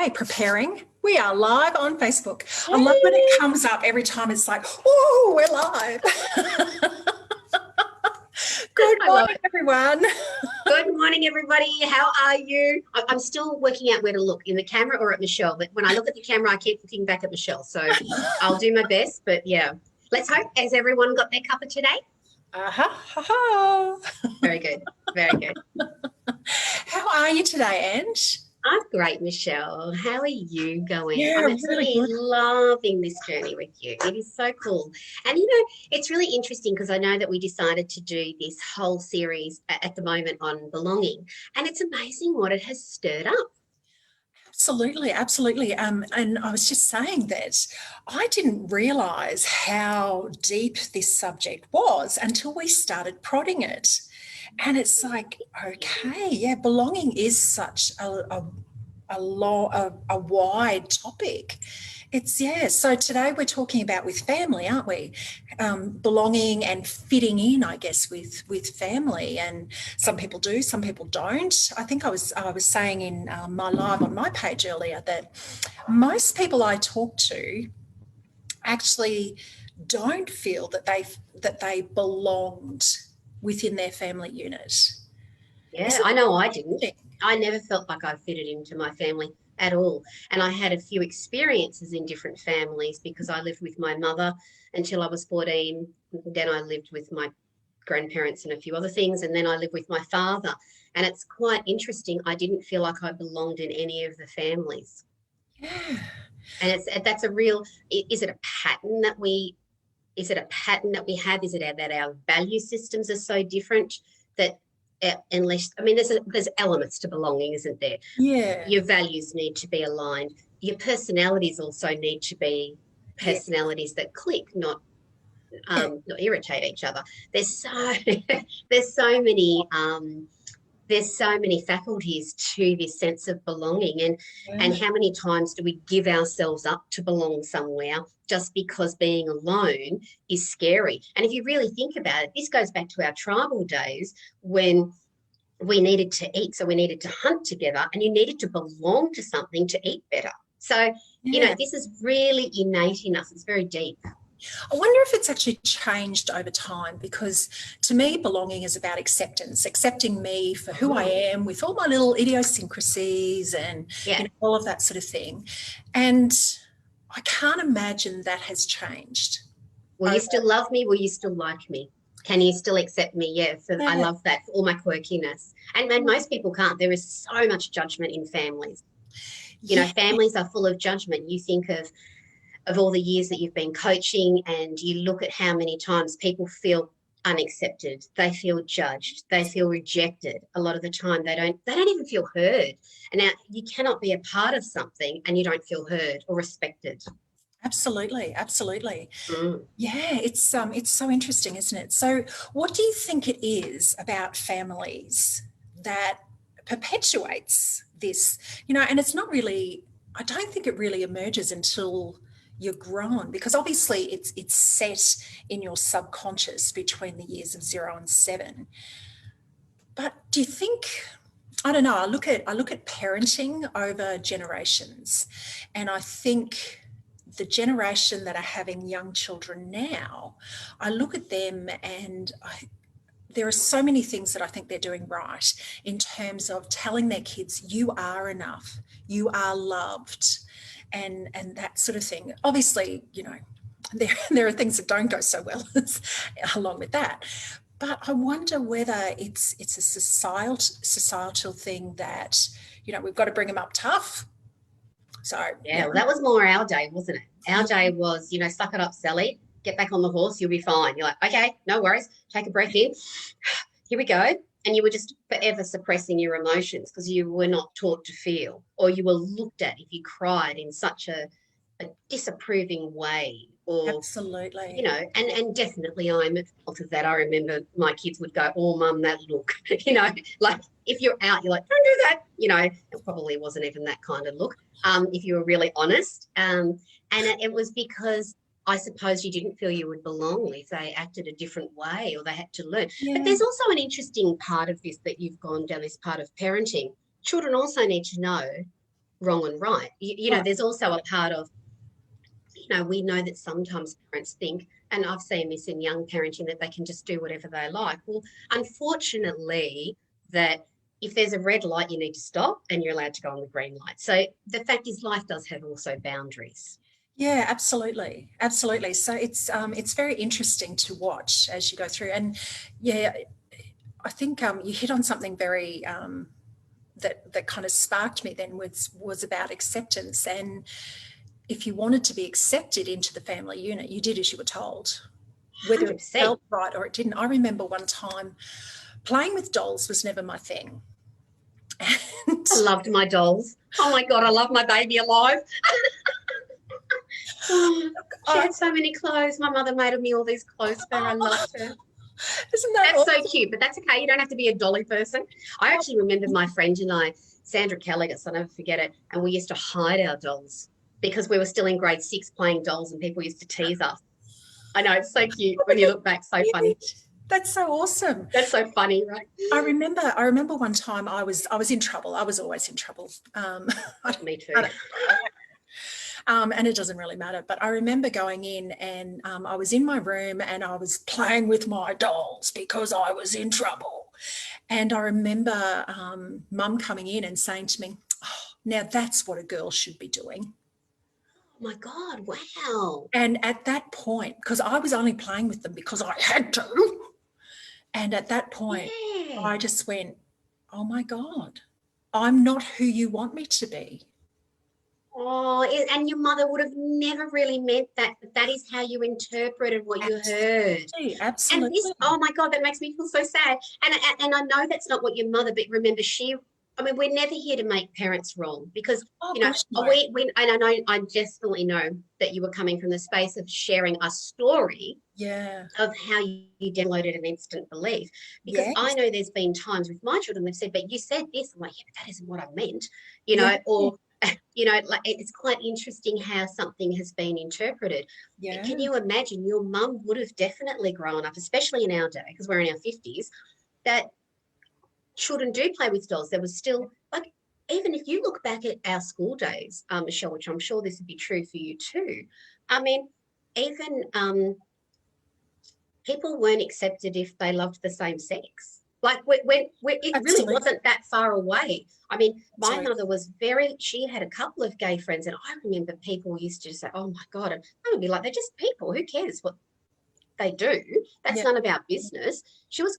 Okay, preparing. We are live on Facebook. I love when Yay! it comes up every time. It's like, oh, we're live. Good I love morning, it. everyone. Good morning, everybody. How are you? I'm still working out where to look, in the camera or at Michele. But when I look at the camera, I keep looking back at Michele. So I'll do my best. But yeah, let's hope. Has everyone got their cup of today? Ha. Very good. Very good. How are you today, Ange? I'm great, Michele. How are you going? Yeah, I'm really absolutely good. loving this journey with you. It is so cool. And it's really interesting because I know that we decided to do this whole series at the moment on belonging. And it's amazing what it has stirred up. Absolutely, absolutely. And I was just saying that I didn't realise how deep this subject was until we started prodding it. And it's like, okay, yeah, belonging is such a wide topic. It's, yeah. So today we're talking about with family, aren't we? Belonging and fitting in, I guess, with family. And some people do, some people don't. I think I was saying in my live on my page earlier that most people I talk to actually don't feel that they belonged within their family unit. Yeah, Isn't I know I didn't. it? I never felt like I fitted into my family at all. And I had a few experiences in different families because I lived with my mother until I was 14. Then I lived with my grandparents and a few other things. And then I lived with my father. And it's quite interesting. I didn't feel like I belonged in any of the families. Yeah. And that's a real, is it a pattern that we, is it a pattern that we have? Is it that our value systems are so different that unless, I mean, there's elements to belonging, isn't there? Yeah. Your values need to be aligned. Your personalities also need to be Yeah. personalities that click, not Yeah. not irritate each other. There's so there's so many there's so many faculties to this sense of belonging, and Yeah. how many times do we give ourselves up to belong somewhere just because being alone is scary? And if you really think about it, this goes back to our tribal days when we needed to eat, so we needed to hunt together, and you needed to belong to something to eat better. So Yeah. this is really innate in us. It's very deep. I wonder if it's actually changed over time, because to me, belonging is about acceptance, accepting me for who I Oh, am with all my little idiosyncrasies and yeah. all of that sort of thing. And I can't imagine that has changed. Will you still love me? Will you still like me? Can you still accept me? Yeah, I Yeah. love that, for all my quirkiness. And most people can't. There is so much judgment in families. Yeah. Families are full of judgment. You think of all the years that you've been coaching, and you look at how many times people feel unaccepted, they feel judged, they feel rejected. A lot of the time they don't even feel heard. And now you cannot be a part of something and you don't feel heard or respected. Absolutely, absolutely. Mm. Yeah, it's so interesting, isn't it? So, what do you think it is about families that perpetuates this? And it's not really. I don't think it really emerges until you're grown, because obviously it's set in your subconscious between the years of 0 and 7. But do you think? I don't know. I look at parenting over generations, and I think the generation that are having young children now, I look at them and there are so many things that I think they're doing right in terms of telling their kids, you are enough, you are loved, and that sort of thing. Obviously, there are things that don't go so well along with that. But I wonder whether it's a societal thing that, we've got to bring them up tough. So, Yeah, yeah. well, that was more our day, wasn't it? Our Yeah. day was, suck it up, Sally, get back on the horse, you'll be fine. You're like, okay, no worries, take a breath in, here we go. And you were just forever suppressing your emotions because you were not taught to feel, or you were looked at if you cried in such a disapproving way, or Absolutely. and definitely I'm out of that. I remember my kids would go, "Oh, mum, that look," like if you're out, you're like, "Don't do that," It probably wasn't even that kind of look, if you were really honest. And it was because I suppose you didn't feel you would belong if they acted a different way or they had to learn. But Yeah. there's also an interesting part of this that you've gone down this part of parenting. Children also need to know wrong and right. You know, there's also a part of, you know, we know that sometimes parents think, and I've seen this in young parenting, that they can just do whatever they like. Well, unfortunately, that if there's a red light, you need to stop and you're allowed to go on the green light. So the fact is life does have also boundaries. Yeah, absolutely, absolutely. So it's very interesting to watch as you go through, and yeah, I think you hit on something very that kind of sparked me. Then was about acceptance, and if you wanted to be accepted into the family unit, you did as you were told, whether it 100%. felt right or it didn't. I remember one time playing with dolls was never my thing, and I loved my dolls. Oh my God, I love my baby alive. Oh, she had so many clothes. My mother made me all these clothes for her. I loved her. Isn't that That's awesome? so cute, but that's okay. You don't have to be a dolly person. I actually remember my friend and I, Sandra Callagher, I'll never forget it, and we used to hide our dolls because we were still in grade 6 playing dolls and people used to tease us. I know, it's so cute when you look back, so funny. That's so awesome. That's so funny, right? I remember one time I was in trouble. I was always in trouble. Me too. And it doesn't really matter. But I remember going in and I was in my room and I was playing with my dolls because I was in trouble. And I remember Mum coming in and saying to me, oh, now that's what a girl should be doing. Oh my God, wow. And at that point, because I was only playing with them because I had to, and at that point, I just went, oh my God, I'm not who you want me to be. Oh, and your mother would have never really meant that. But that is how you interpreted what you heard. Absolutely. And this, oh my God, that makes me feel so sad. And I know that's not what your mother, but remember, I mean, we're never here to make parents wrong because, you know, gosh, no. and I know, I definitely know that you were coming from the space of sharing a story of how you downloaded an instant belief. Because I know there's been times with my children, they've said, but you said this. I'm like, yeah, but that isn't what I meant, you know, or, you know, like it's quite interesting how something has been interpreted. Yeah. Can you imagine your mum would have definitely grown up, especially in our day, because we're in our 50s, that children do play with dolls. There was still, like, even if you look back at our school days, Michele, which I'm sure this would be true for you too. I mean, even people weren't accepted if they loved the same sex. Like when it really wasn't that far away. I mean, my mother was she had a couple of gay friends, and I remember people used to say, oh my God, and I would be like, they're just people. Who cares what they do? That's none of our business. She was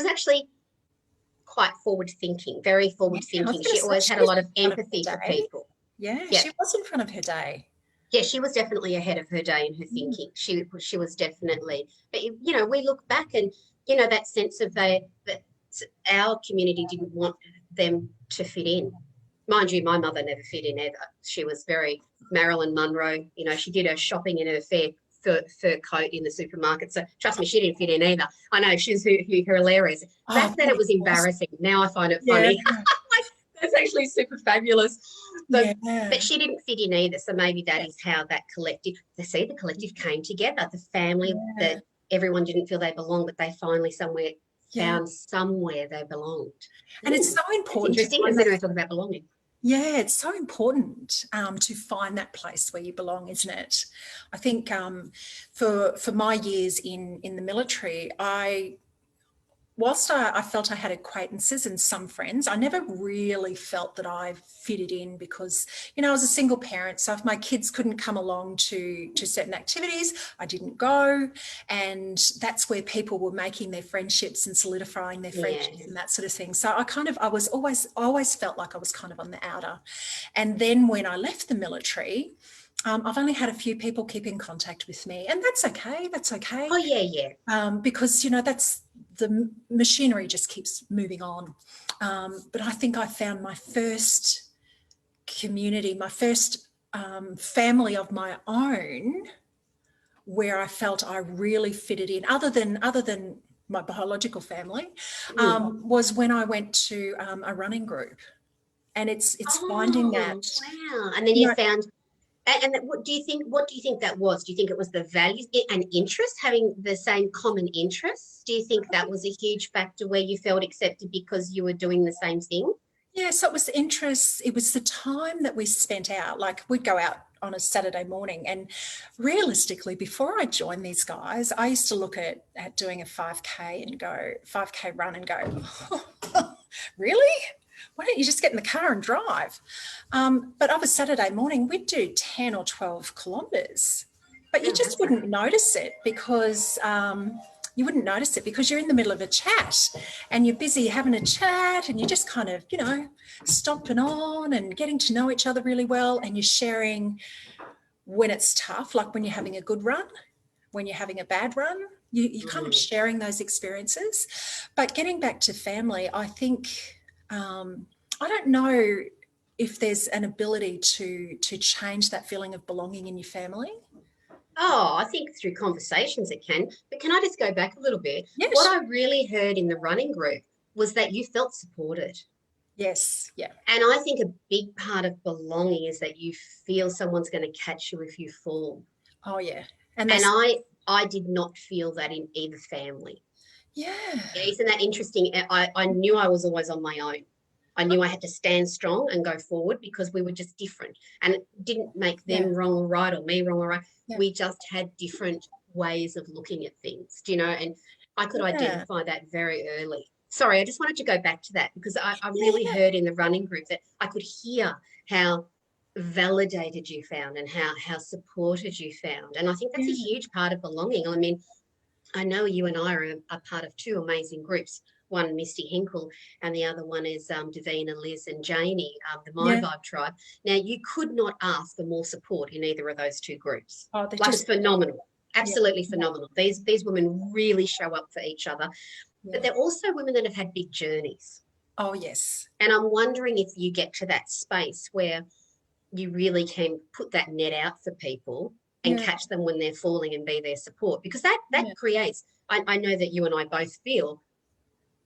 actually quite forward thinking, very forward thinking. She always had a lot of empathy for people. Yeah, she was in front of her day. Yeah, she was definitely ahead of her day in her thinking. She was definitely, but you know, we look back and, you know, that sense of that our community didn't want them to fit in. Mind you, my mother never fit in either. She was very Marilyn Monroe. You know, she did her shopping in her fur coat in the supermarket. So trust me, she didn't fit in either. I know, she was hilarious. Back then it was embarrassing. Now I find it funny. That's actually super fabulous. But she didn't fit in either. So maybe that is how that collective came together. The family that everyone didn't feel they belonged, but they finally found somewhere they belonged. And it's so important. It's interesting, because we talk about belonging. Yeah, it's so important to find that place where you belong, isn't it? I think for my years in the military, whilst I felt I had acquaintances and some friends, I never really felt that I fitted in because, you know, I was a single parent. So if my kids couldn't come along to certain activities, I didn't go. And that's where people were making their friendships and solidifying their friendships and that sort of thing. So I always felt like I was kind of on the outer. And then when I left the military, I've only had a few people keep in contact with me, and that's okay. That's okay. Oh, yeah. Because, you know, the machinery just keeps moving on. But I think I found my first community, my first family of my own, where I felt I really fitted in, other than my biological family, was when I went to a running group. And it's finding that. Wow. And then you found. And what do you think that was? Do you think it was the values and interest, having the same common interests? Do you think that was a huge factor where you felt accepted because you were doing the same thing? Yeah, so it was the interest, it was the time that we spent out. Like we'd go out on a Saturday morning, and realistically, before I joined these guys, I used to look at doing a 5K and go 5K run and go, oh, really? Why don't you just get in the car and drive? But of a Saturday morning, we'd do 10 or 12 kilometres, but you Oh, just that's right. wouldn't notice it because you're in the middle of a chat and you're busy having a chat, and you're just kind of, stomping on and getting to know each other really well. And you're sharing when it's tough, like when you're having a good run, when you're having a bad run, you're kind of Mm. sharing those experiences. But getting back to family, I think, I don't know if there's an ability to change that feeling of belonging in your family. Oh, I think through conversations it can. But can I just go back a little bit? What Yes. I really heard in the running group was that you felt supported. Yes. Yeah. And I think a big part of belonging is that you feel someone's going to catch you if you fall. Oh, yeah. And And that's, I did not feel that in either family. yeah. Isn't that interesting? I knew I was always on my own. I knew I had to stand strong and go forward because we were just different. And it didn't make Yeah. them wrong or right or me wrong or right. Yeah. We just had different ways of looking at things, do you know? And I could Yeah. identify that very early. Sorry, I just wanted to go back to that because I really Yeah. heard in the running group that I could hear how validated you found and how supported you found. And I think that's a Yeah. huge part of belonging. I mean, I know you and I are a part of two amazing groups. One, Misty Hinkle, and the other one is Davina, Liz, and Janie, the My Yeah. Vibe tribe. Now, you could not ask for more support in either of those two groups. Oh, they're Like, it's just, phenomenal, yeah. absolutely Yeah. phenomenal. These women really show up for each other, but Yeah. they're also women that have had big journeys. Oh, yes. And I'm wondering if you get to that space where you really can put that net out for people and Yeah. catch them when they're falling and be their support, because that Yeah. creates, I know that you and I both feel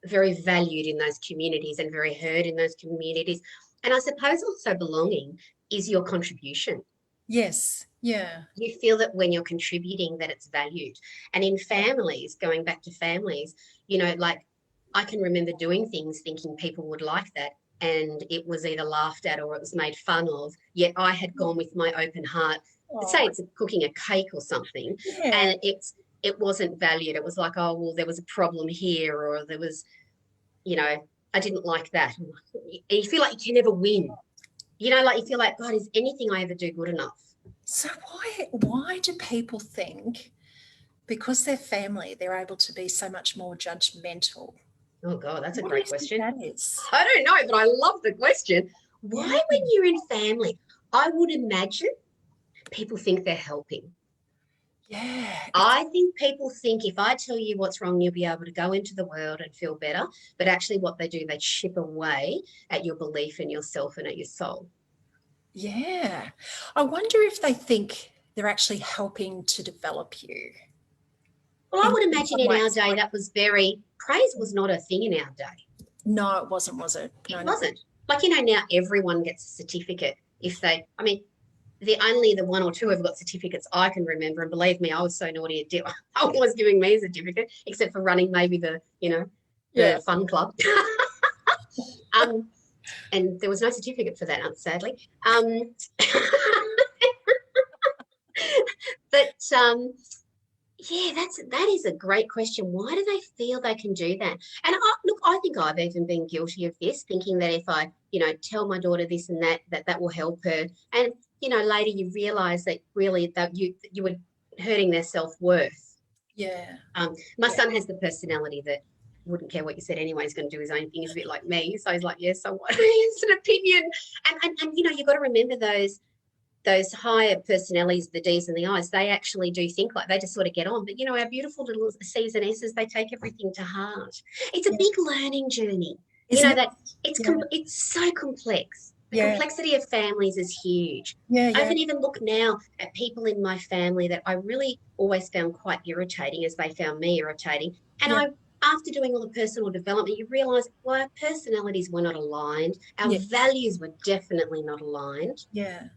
very valued in those communities and very heard in those communities. And I suppose also belonging is your contribution. Yes. Yeah. You feel that when you're contributing that it's valued. And in Yeah. families, going back to families, like I can remember doing things thinking people would like that, and it was either laughed at or it was made fun of, yet I had gone with my open heart. Say Oh, it's cooking a cake or something, yeah. and it wasn't valued. It was like, oh well, there was a problem here, or there was, I didn't like that. And you feel like you can never win. Like you feel like, God, is anything I ever do good enough? So why do people think because they're family, they're able to be so much more judgmental? Oh God, that's a What do you great think question. that is? I don't know, but I love the question. Why, Yeah. when you're in family, I would imagine people think they're helping. Yeah. It's I think people think if I tell you what's wrong, you'll be able to go into the world and feel better. But actually, what they do, they chip away at your belief in yourself and at your soul. yeah. I wonder if they think they're actually helping to develop you Well, I in would imagine some in our ways. day that was praise was not a thing in our day. No, it wasn't, was it? It No, no. wasn't. Like, now everyone gets a certificate if I mean, the one or two have got certificates I can remember, and believe me, I was so naughty at I was giving me a certificate, except for running maybe Yeah. the fun club. um, and there was no certificate for that, sadly. But yeah, that is a great question. Why do they feel they can do that? And look, I think I've even been guilty of this, thinking that if I, tell my daughter this and that will help her. And later you realise that really that you were hurting their self-worth. Yeah. My Yeah. son has the personality that wouldn't care what you said anyway. He's going to do his own thing. He's a bit like me, so he's like, yeah, so what? It's an opinion. And you've got to remember those higher personalities, the D's and the I's, they actually do think like they just sort of get on. But our beautiful little C's and S's, they take everything to heart. It's a Yeah. big learning journey. Isn't it? That Yeah. it's so complex. The Yeah. complexity of families is huge. Yeah. I Yeah. can even look now at people in my family that I really always found quite irritating, as they found me irritating. And Yeah. after doing all the personal development, you realise, well, our personalities were not aligned. Our Yeah. values were definitely not aligned. Yeah.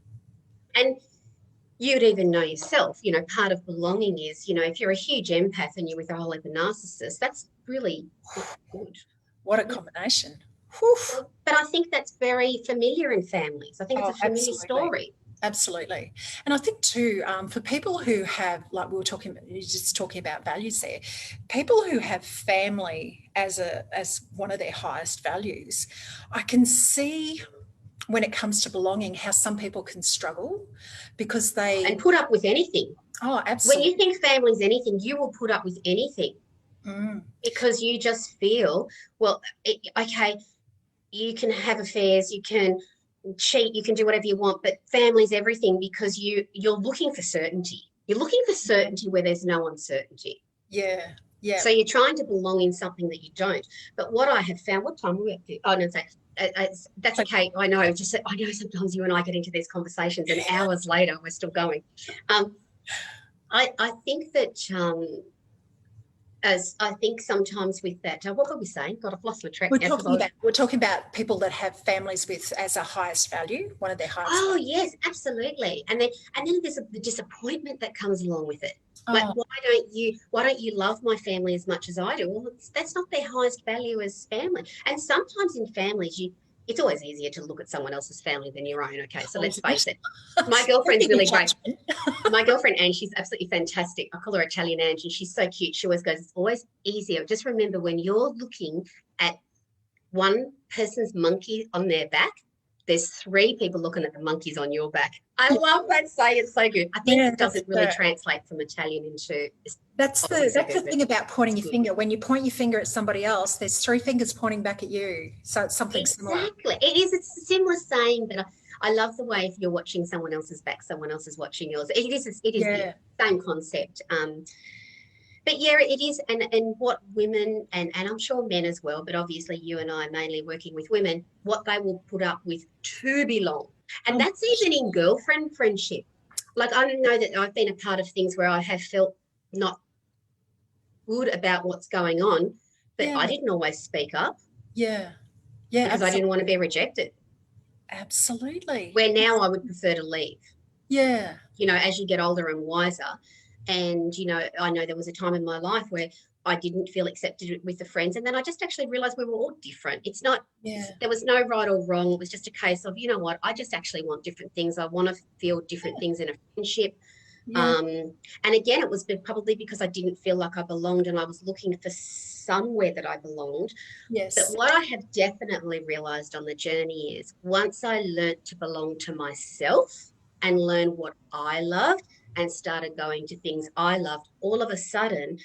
And you'd even know yourself, part of belonging is, if you're a huge empath and you're with a whole heap of narcissists, that's really not good. What a combination. Whew. But I think that's very familiar in families. I think it's Oh, a familiar absolutely. story. Absolutely. And I think too, for people who have, like we were talking, you're just talking about values there, people who have family as one of their highest values, I can see when it comes to belonging how some people can struggle because And they, put up with anything. oh, When you absolutely. think family's anything, you will put up with anything Mm, because you just feel, well, okay, you can have affairs, you can cheat, you can do whatever you want, but family's everything because you're looking for certainty. You're looking for certainty where there's no uncertainty. yeah. Yeah. So you're trying to belong in something that you don't. But what I have found, what time are we up to? Oh no, that's So okay. I know. Just I know sometimes you and I get into these conversations, and hours later we're still going. Um, I think that as I think sometimes with that, what were we saying? God, I've lost my track now because I was. we're talking about people that have families with as a highest value, one of their highest Oh values. yes, absolutely. And then there's the disappointment that comes along with it. Like, Oh, why don't you love my family as much as I do? Well, that's not their highest value as family. And sometimes in families, it's always easier to look at someone else's family than your own. Okay, so let's isn't it? face it. My girlfriend's Speaking of really great. judgment. My girlfriend Anne, she's absolutely fantastic. I call her Italian Angie. She's so cute. She always goes, it's always easier. Just remember when you're looking at one person's monkey on their back, there's three people looking at the monkeys on your back. I love that saying. It's so good. I think Yeah, it doesn't really translate from Italian into Aussie that's the suburban. thing about pointing It's your good. finger. When you point your finger at somebody else, there's three fingers pointing back at you. So it's something similar. Exactly. It is. It's a similar saying, but I love the way if you're watching someone else's back, someone else is watching yours. It is. It is the Yeah. same concept. But yeah, it is, and what women and I'm sure men as well, but obviously you and I mainly working with women, what they will put up with to belong, and Oh, that's even in girlfriend friendship. Like I know that I've been a part of things where I have felt not good about what's going on, but yeah. I didn't always speak up Yeah. Yeah. because I didn't want to be rejected. Absolutely. Where now I would prefer to leave. Yeah. As you get older and wiser. And, I know there was a time in my life where I didn't feel accepted with the friends. And then I just actually realized we were all different. It's not, Yeah. there was no right or wrong. It was just a case of, you know what, I just actually want different things. I want to feel different things in a friendship. Yeah. Um, and again, it was probably because I didn't feel like I belonged and I was looking for somewhere that I belonged. But Yes. what I have definitely realized on the journey is once I learnt to belong to myself and learn what I loved and started going to things I loved, all of a sudden,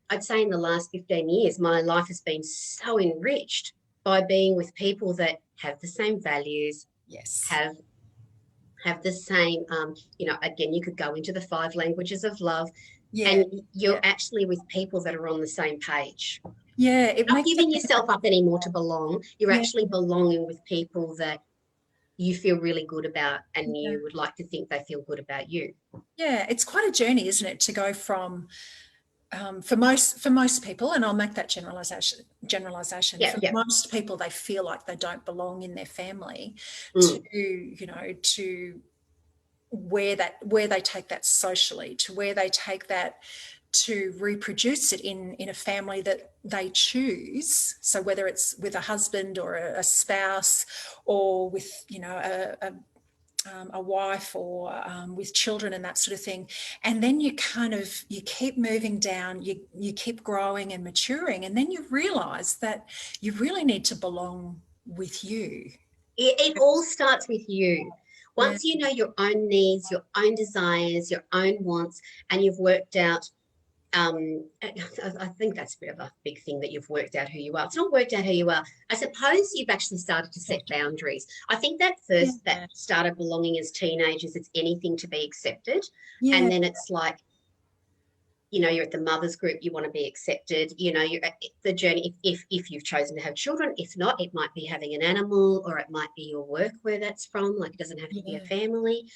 I'd say in the last 15 years, my life has been so enriched by being with people that have the same values, Yes. have the same, again, you could go into the five languages of love, Yeah. and you're Yeah. actually with people that are on the same page. Yeah. It Not makes such giving a yourself difference. up anymore to belong. You're Yeah. actually belonging with people that you feel really good about and Yeah. you would like to think they feel good about you. Yeah. It's quite a journey, isn't it, to go from for most people, and I'll make that generalization. Yeah, For yeah. most people, they feel like they don't belong in their family. To Mm. to where they take that socially, to where they take that to reproduce it in a family that they choose. So whether it's with a husband or a spouse, or with a wife, or with children and that sort of thing. And then you keep moving down, you keep growing and maturing, and then you realize that you really need to belong with you. It all starts with you. Yeah. Once you know your own needs, your own desires, your own wants, and you've worked out, I think that's a bit of a big thing that you've worked out who you are. It's not worked out who you are. I suppose you've actually started to set boundaries. I think that first, that Yeah. start of belonging as teenagers, it's anything to be accepted. Yeah. And then it's like, you're at the mothers group, you want to be accepted, you're at the journey, if you've chosen to have children. If not, it might be having an animal, or it might be your work where that's from. Like, it doesn't have to be a Yeah. family.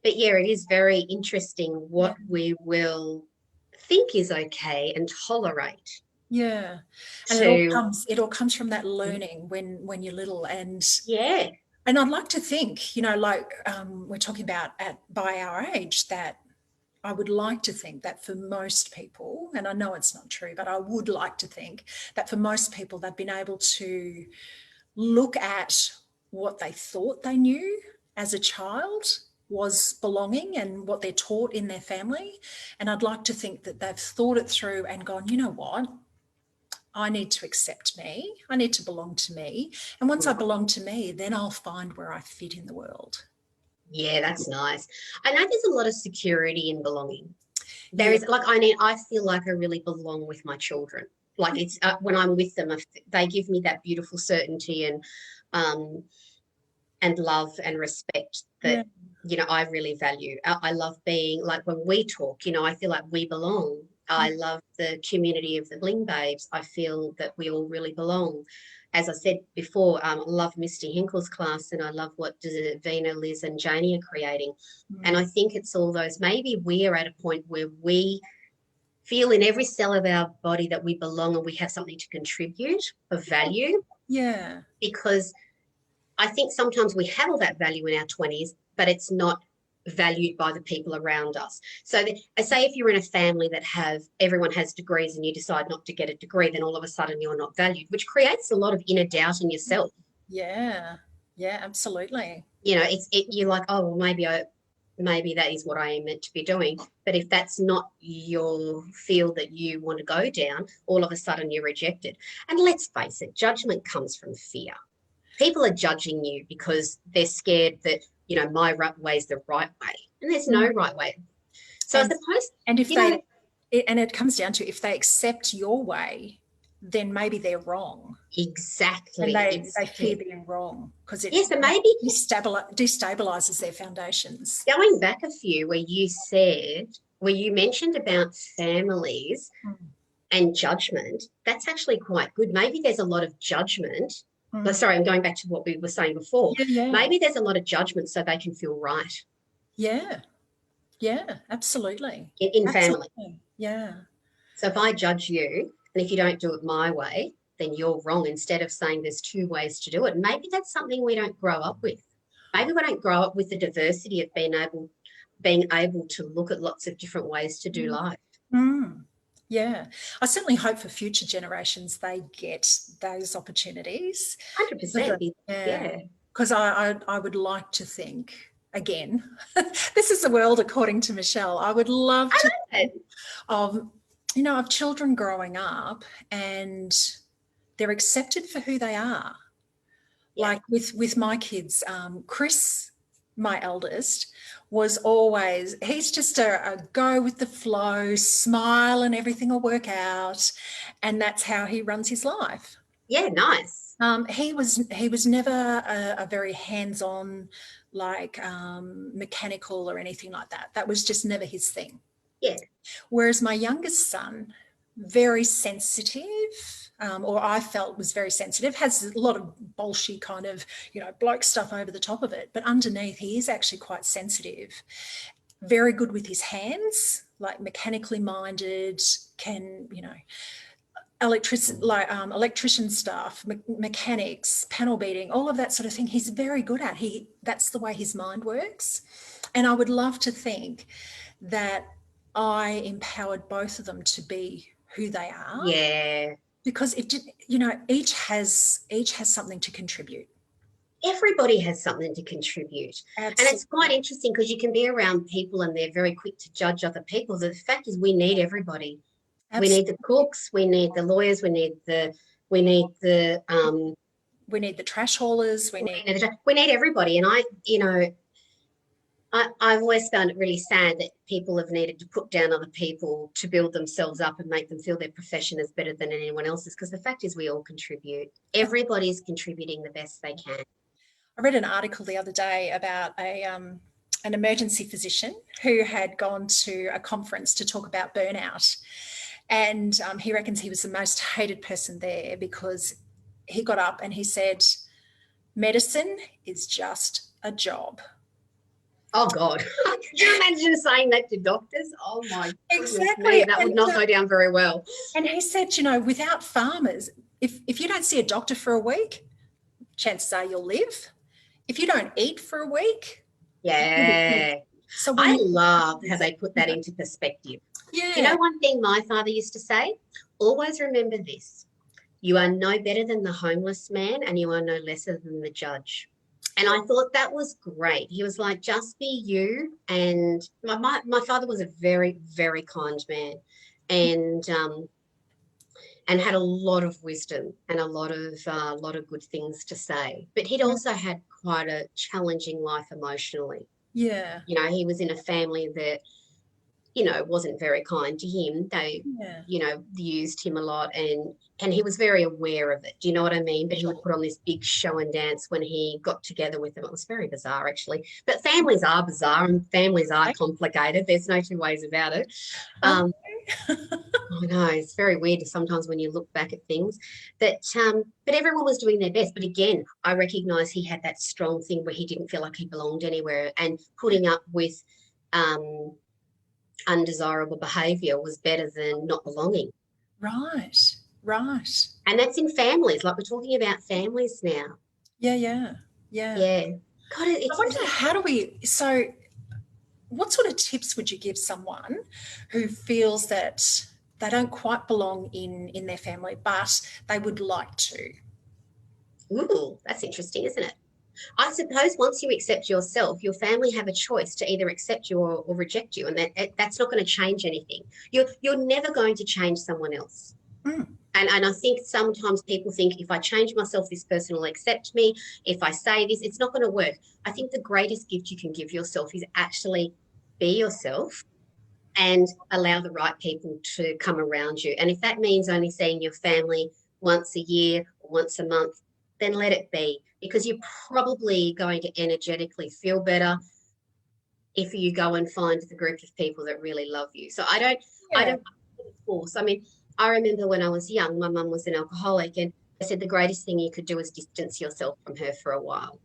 But yeah, it is very interesting Yeah. what we will think is okay and tolerate Yeah. And to, it all comes from that learning when you're little. yeah. And I'd like to think, like we're talking about by our age, that I would like to think that for most people, and I know it's not true, but I would like to think that for most people, they've been able to look at what they thought they knew as a child was belonging and what they're taught in their family. And I'd like to think that they've thought it through and gone, you know what? I need to accept me. I need to belong to me. And once I belong to me, then I'll find where I fit in the world. Yeah, that's nice. I know there's a lot of security in belonging. There Yeah. is, like, I feel like I really belong with my children. Like, it's when I'm with them, they give me that beautiful certainty um, and love and respect Yeah. that, I really value. I love being, like, when we talk, I feel like we belong. I love the community of the Bling Babes. I feel that we all really belong. As I said before, I love Misty Hinkle's class, and I love what Davina, Liz, and Janie are creating. And I think it's all those, maybe we're at a point where we feel in every cell of our body that we belong and we have something to contribute of value. Yeah. Because I think sometimes we have all that value in our 20s, but it's not valued by the people around us. So I say, if you're in a family that everyone has degrees and you decide not to get a degree, then all of a sudden you're not valued, which creates a lot of inner doubt in yourself. Yeah. Yeah, absolutely. You're like, oh, well, maybe that is what I am meant to be doing. But if that's not your field that you want to go down, all of a sudden you're rejected. And let's face it, judgment comes from fear. People are judging you because they're scared that, my way is the right way. And there's no right way. So I suppose, and if it comes down to, if they accept your way, then maybe they're wrong. Exactly. And they fear being wrong because it maybe destabilizes their foundations. Going back a few, where you mentioned about families and judgment, that's actually quite good. Maybe there's a lot of judgment. Sorry, I'm going back to what we were saying before. Yeah. Maybe there's a lot of judgment so they can feel right. Yeah. Yeah, absolutely. In absolutely. family. Yeah. So if I judge you, and if you don't do it my way, then you're wrong, instead of saying there's two ways to do it. Maybe that's something we don't grow up with. Maybe we don't grow up with the diversity of being able to look at lots of different ways to do life. Yeah, I certainly hope for future generations they get those opportunities. 100%. Yeah, because I would like to think, again, this is the world according to Michele. I would love to think of children growing up and they're accepted for who they are. Yeah. Like with my kids, Chris, my eldest, was always, he's just a go with the flow, smile and everything will work out. And that's how he runs his life. Yeah, nice. He was never a very hands-on, like mechanical or anything like that. That was just never his thing. Yeah. Whereas my youngest son, very sensitive, or I felt was very sensitive, has a lot of bolshy kind of, bloke stuff over the top of it. But underneath, he is actually quite sensitive, very good with his hands, like mechanically minded, can, electrician stuff, mechanics, panel beating, all of that sort of thing. He's very good at. That's the way his mind works. And I would love to think that I empowered both of them to be who they are. Yeah. Because each has something to contribute. Everybody has something to contribute. Absolutely. And it's quite interesting because you can be around people and they're very quick to judge other people. The fact is, we need everybody. Absolutely. We need the cooks, we need the lawyers, we need the trash haulers, we need everybody. And I've always found it really sad that people have needed to put down other people to build themselves up and make them feel their profession is better than anyone else's, because the fact is we all contribute. Everybody's contributing the best they can. I read an article the other day about an emergency physician who had gone to a conference to talk about burnout. And he reckons he was the most hated person there because he got up and he said, medicine is just a job. Oh, God. Can you imagine saying that to doctors? Oh, my goodness. Exactly. That would not go down very well. And he said, without farmers, if you don't see a doctor for a week, chances are you'll live. If you don't eat for a week, yeah, So when I you, love how they put that into perspective. Do you yeah, know one thing my father used to say? Always remember this. You are no better than the homeless man and you are no lesser than the judge. And I thought that was great. He was like, just be you. And my father was a very, very kind man and and had a lot of wisdom and a lot of good things to say. But he'd also had quite a challenging life emotionally. yeah, You know, he was in a family that wasn't very kind to him. They, yeah, used him a lot and he was very aware of it. Do you know what I mean? But he would sure. put on this big show and dance when he got together with them. It was very bizarre, actually. But families are bizarre and families are complicated. There's no two ways about it. Okay. Um, I know it's very weird sometimes when you look back at things. But everyone was doing their best. But again, I recognise he had that strong thing where he didn't feel like he belonged anywhere, and putting up with um, undesirable behaviour was better than not belonging. Right, right. And that's in families, like we're talking about families now. Yeah, yeah, yeah. Yeah. God, I it's wonder how do we, so what sort of tips would you give someone who feels that they don't quite belong in their family, but they would like to? ooh, that's interesting, isn't it? I suppose once you accept yourself, your family have a choice to either accept you or reject you, and that's not going to change anything. You're never going to change someone else. Mm, And I think sometimes people think if I change myself, this person will accept me. If I say this, it's not going to work. I think the greatest gift you can give yourself is actually be yourself and allow the right people to come around you. And if that means only seeing your family once a year or once a month, then let it be, because you're probably going to energetically feel better if you go and find the group of people that really love you. So I yeah. don't force. I mean, I remember when I was young, my mum was an alcoholic, and I said the greatest thing you could do is distance yourself from her for a while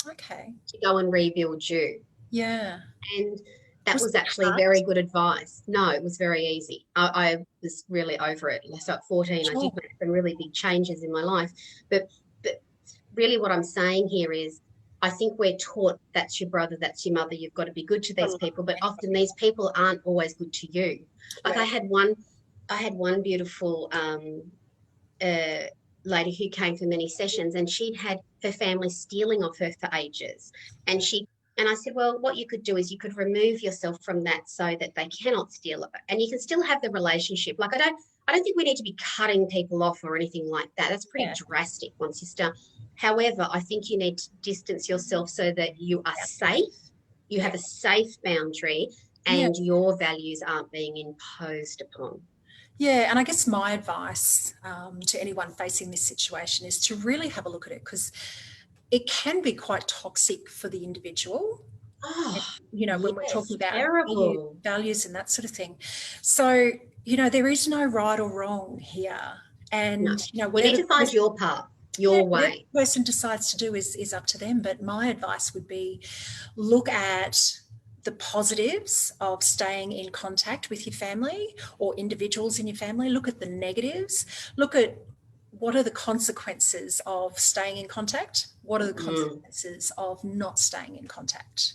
Okay. to go and rebuild you. Yeah. And that Was was it actually hard? very good advice. No, it was very easy. I was really over it. So at 14, I did Sure. make some really big changes in my life. But really what I'm saying here is I think we're taught that's your brother, that's your mother, you've got to be good to these people, but often these people aren't always good to you. Like Yeah. I had one beautiful uh, lady who came for many sessions, and she'd had her family stealing off her for ages. And I said, well, what you could do is you could remove yourself from that so that they cannot steal it, and you can still have the relationship. Like I don't think we need to be cutting people off or anything like that. That's pretty Yeah. drastic once you start. However, I think you need to distance yourself so that you are safe. You Yeah. have a safe boundary, Yeah. and your values aren't being imposed upon. Yeah, and I guess my advice to anyone facing this situation is to really have a look at it, because it can be quite toxic for the individual. Oh, When we're talking yes, about terrible. values and that sort of thing. So, there is no right or wrong here. No, And, you need whatever to find your path, yeah, your whatever way. the person decides to do is up to them. But my advice would be look at the positives of staying in contact with your family or individuals in your family. Look at the negatives. Look at what are the consequences of staying in contact? What are the Mm, consequences of not staying in contact?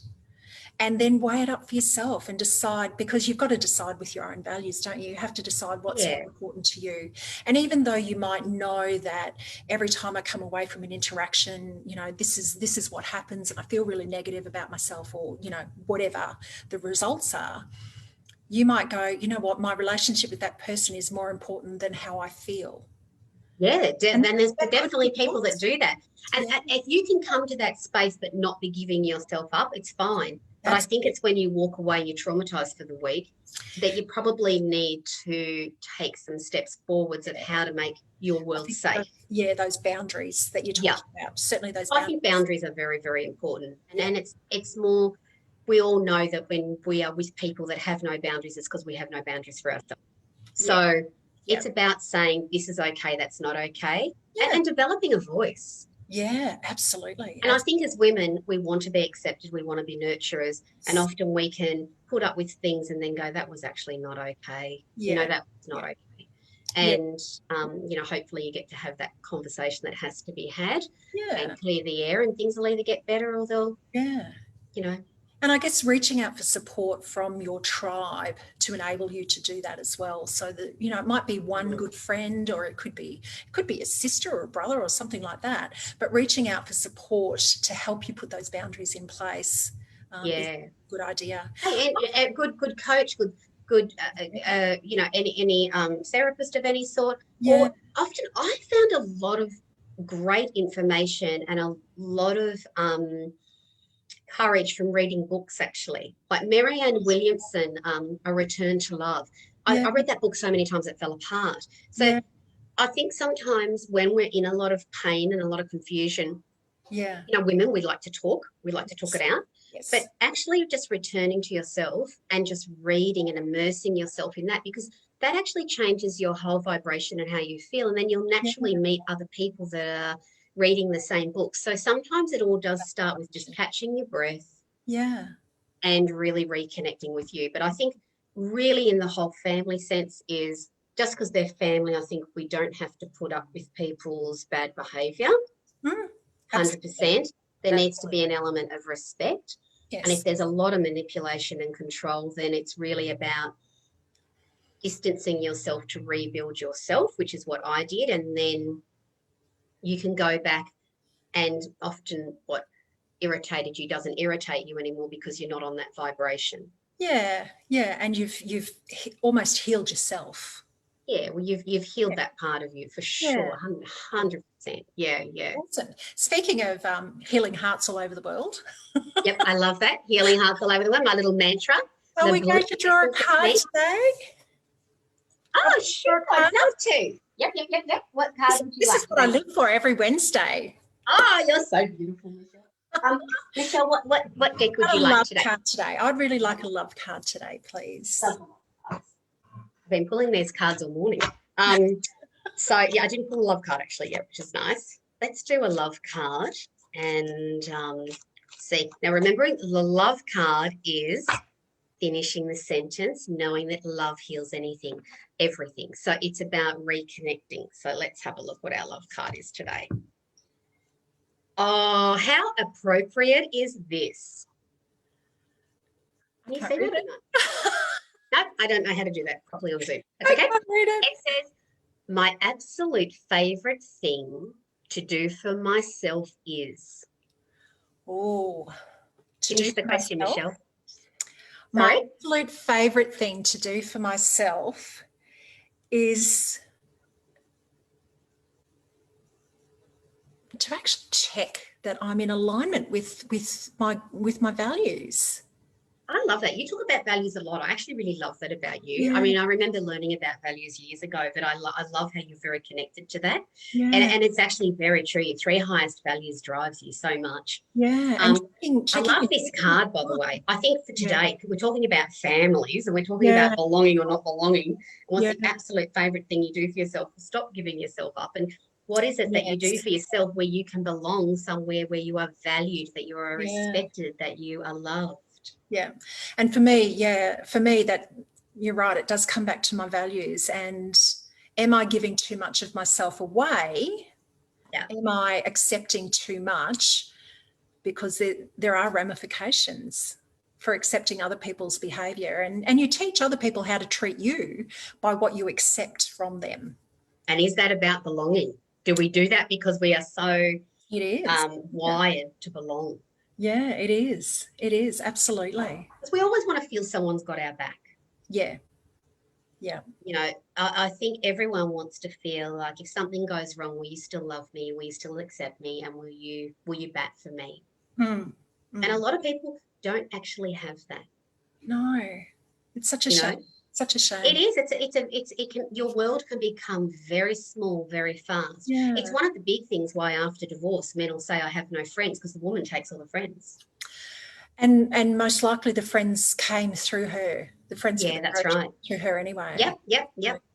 And then weigh it up for yourself and decide, because you've got to decide with your own values, don't you? You have to decide what's more yeah, important to you. And even though you might know that every time I come away from an interaction, this is what happens and I feel really negative about myself, or whatever the results are, you might go, you know what, my relationship with that person is more important than how I feel. yeah. And Then there's that could definitely be people that yours. do that. Yeah, And if you can come to that space but not be giving yourself up, it's fine. But I think absolutely. it's when you walk away and you're traumatized for the week that you probably need to take some steps forwards of how to make your I world think, safe. yeah, those boundaries that you're Yeah. talking about, certainly those I think boundaries. boundaries are very, very important. Yeah, And it's more, we all know that when we are with people that have no boundaries, it's because we have no boundaries for ourselves. yeah, So yeah, it's about saying this is okay, that's not okay, yeah, and developing a voice. yeah, absolutely. And I think as women, we want to be accepted, we want to be nurturers, and often we can put up with things and then go, that was actually not okay. Yeah, That was not yeah, okay. yeah, And, hopefully you get to have that conversation that has to be had yeah, and clear the air, and things will either get better or they'll, yeah. you know, And I guess reaching out for support from your tribe to enable you to do that as well. So that, you know, it might be one good friend, or it could be a sister or a brother or something like that. But reaching out for support to help you put those boundaries in place is Yeah. a good idea. Hey, and good coach, good you know, any therapist of any sort. Yeah, Or often I found a lot of great information and a lot of courage from reading books, actually. Like Marianne Williamson, A Return to Love. yeah, I read that book so many times it fell apart. So yeah, I think sometimes when we're in a lot of pain and a lot of confusion, yeah. you know, women, we like to talk Yes, it out. But yes, actually just returning to yourself and just reading and immersing yourself in that, because that actually changes your whole vibration and how you feel. And then you'll yeah, naturally meet other people that are reading the same book. So sometimes it all does start with just catching your breath yeah, and really reconnecting with you. But I think really in the whole family sense is just because they're family, I think we don't have to put up with people's bad behavior. mm, absolutely, 100%. There needs to be absolutely, an element of respect. And if yes, there's a lot of manipulation and control, then it's really about distancing yourself to rebuild yourself, which is what I did. And then you can go back, and often what irritated you doesn't irritate you anymore because you're not on that vibration. yeah, yeah. And you've almost healed yourself. Yeah, well, you've healed that part of you for Yeah. sure, 100%. Yeah, yeah. Awesome. Speaking of healing hearts all over the world, Yep, I love that. Healing hearts all over the world. My little mantra, are the we going bliss to draw a essence of card me. today? Oh, Draw sure, a I'd card? love to. Yep. What card This, would you this like is what I today? live for every Wednesday. Oh, you're so beautiful, Michelle. Michelle, what deck would A you like love today? card today. I'd really like a love card today, please. I've been pulling these cards all morning. So yeah, I didn't pull a love card actually yet, which is nice. Let's do a love card and see. Now remembering the love card is finishing the sentence, knowing that love heals anything, everything. So it's about reconnecting. So let's have a look what our love card is today. Oh, how appropriate is this? Can you Can't see read that? it. No, I don't know how to do that properly on Zoom. That's I okay. can't read it. It says, my absolute favorite thing to do for myself is. Oh, to do Finish the for question, myself. Michelle. My Sorry? absolute favourite thing to do for myself is to actually check that I'm in alignment with my values. I love that. You talk about values a lot. I actually really love that about you. I Yeah, mean, I remember learning about values years ago, but I love how you're very connected to that. yeah, And it's actually very true. Your three highest values drives you so much. yeah. And Um, I checking love it. this card, by the way. I think for Yeah, today, we're talking about families and we're talking yeah, about belonging or not belonging. And what's yeah, the absolute favorite thing you do for yourself? Stop giving yourself up. And what is it that you do yes, for yourself where you can belong somewhere where you are valued, that you are yeah, respected, that you are loved? yeah. And for me, yeah, for me, that you're right. It does come back to my values. And am I giving too much of myself away? Yeah. Am I accepting too much? Because there are ramifications for accepting other people's behaviour, and you teach other people how to treat you by what you accept from them. And is that about belonging? Do we do that because we are so It is. Yeah, wired to belong? yeah, it is absolutely. Because we always want to feel someone's got our back. Yeah, yeah, You know, I think everyone wants to feel like if something goes wrong, will you still love me? Will you still accept me? And will you bat for me? mm, And a mm. lot of people don't actually have that. No, it's such a You shame, know, such a it shame. is. It can. Your world can become very small very fast. It's Yeah. one of the big things why after divorce men will say I have no friends because the woman takes all the friends. And most likely the friends came through her, the friends with Yeah, the that's coach right. through her anyway. Yep.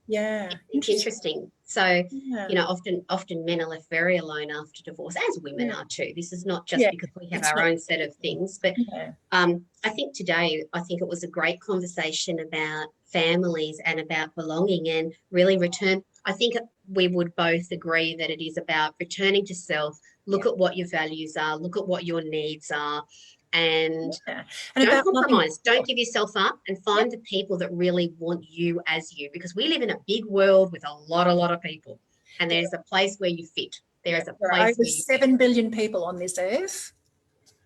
Yeah, It's interesting. interesting. So, Yeah, you know, often men are left very alone after divorce, as women yeah, are too. This is not just yeah. because we have It's our not. own set of things, but Yeah, I think today, I think it was a great conversation about families and about belonging and really return. I think we would both agree that it is about returning to self, yeah, look at what your values are, look at what your needs are, And Yeah. And don't about loving compromise. Don't give yourself up, and find the people that really want you as you, because we live in a big world with a lot of people, and there's a place where you fit. There is a there are place over where you fit. 7 billion people on this earth.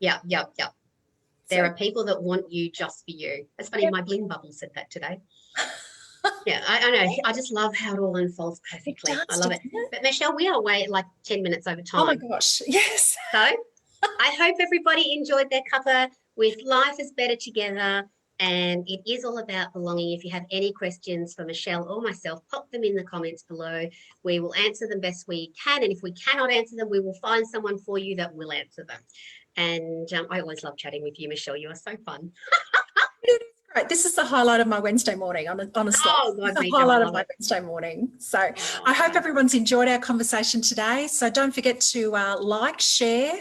Yeah, yeah, yeah. There So, are people that want you just for you. That's funny. yeah, My bling bubble said that today. Yeah, I know. I just love how it all unfolds it perfectly. I does, love it. doesn't it? But Michele, we are way like 10 minutes over Oh my time. gosh, yes. So I hope everybody enjoyed their cuppa with Life is Better Together. And it is all about belonging. If you have any questions for Michele or myself, pop them in the comments below. We will answer them best we can. And if we cannot answer them, we will find someone for you that will answer them. And I always love chatting with you, Michele. You are so fun. It is great. This is the highlight of my Wednesday morning, honestly. Oh, It's God, the me too. I highlight of love my it. Wednesday morning. So Oh, I hope fun. everyone's enjoyed our conversation today. So don't forget to like, share,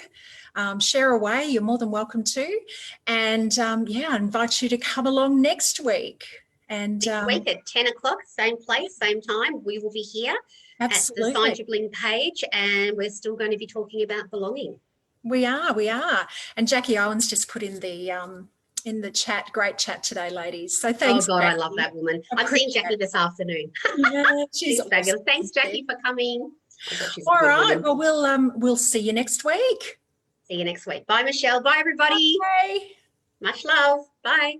share away. You're more than welcome to. And yeah, I invite you to come along next week. And Next week at 10 o'clock, same place, same time, we will be here at the Sign absolutely. to Bling page, and we're still going to be talking about belonging. We are, we are. And Jackie Owens just put in the chat, great chat today, ladies. So Oh, thanks, God, I love Jackie. that woman. I'm seeing Appreciate Jackie this afternoon. it. Yeah, she's She's awesome. fabulous. Thanks, Isn't she? Jackie, for coming. Oh, God, she's a All good right. woman. Well, we'll see you next week. See you next week. Bye, Michele. Bye, everybody. Bye. Much love. Bye.